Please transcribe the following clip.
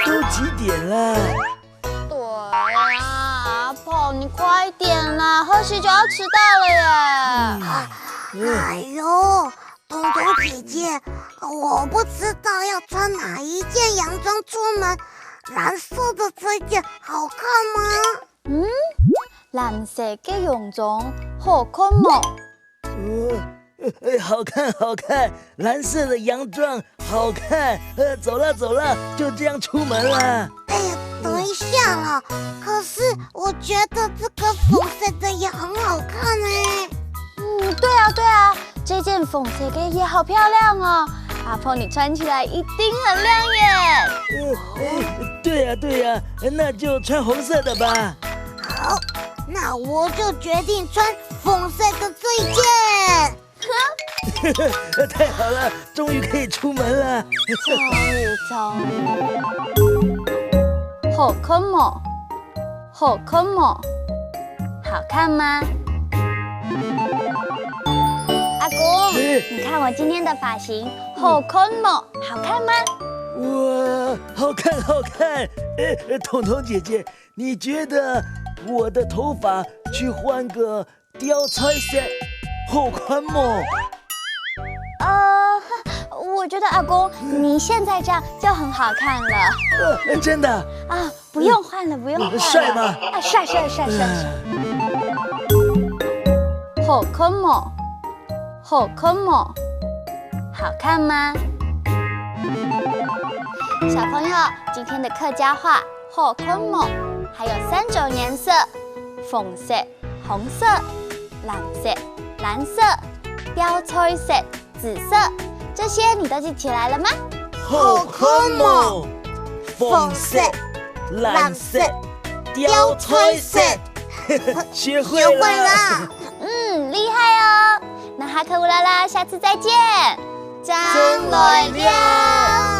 都几点了？对呀，阿鹏，你快点啦，贺喜就要迟到了耶！哎呦，彤彤姐姐，我不知道要穿哪一件洋装出门，蓝色的这件好看吗？蓝色嘅洋装好看吗？好看好看，蓝色的洋装好看。走了走了，就这样出门了。哎呀，等一下啦，可是我觉得这个粉色的也很好看哎。对啊，这件粉色嘅也好漂亮哦。阿鹏，你穿起来一定很亮眼。对呀，那就穿红色的吧。好，那我就决定穿粉色的这一件。太好了，终于可以出门了。终于，好看吗？好看吗？好看吗？阿公，你看我今天的发型，好看吗？好看吗？哇，好看好看。彤彤姐姐，你觉得我的头发去换个吊彩色好看吗？我觉得阿公你现在这样就很好看了。真的啊，不用换了，不用换了。帅吗？啊，帅。好看吗？好看吗？好看吗？小朋友，今天的客家话好看吗？还有3种颜色：粉色、红色、蓝色、吊彩色、紫色。这些你都记起来了吗？好看吗？粉色、蓝色、吊彩色，学会了。厉害哦！那哈克乌拉拉，下次再见，张来了。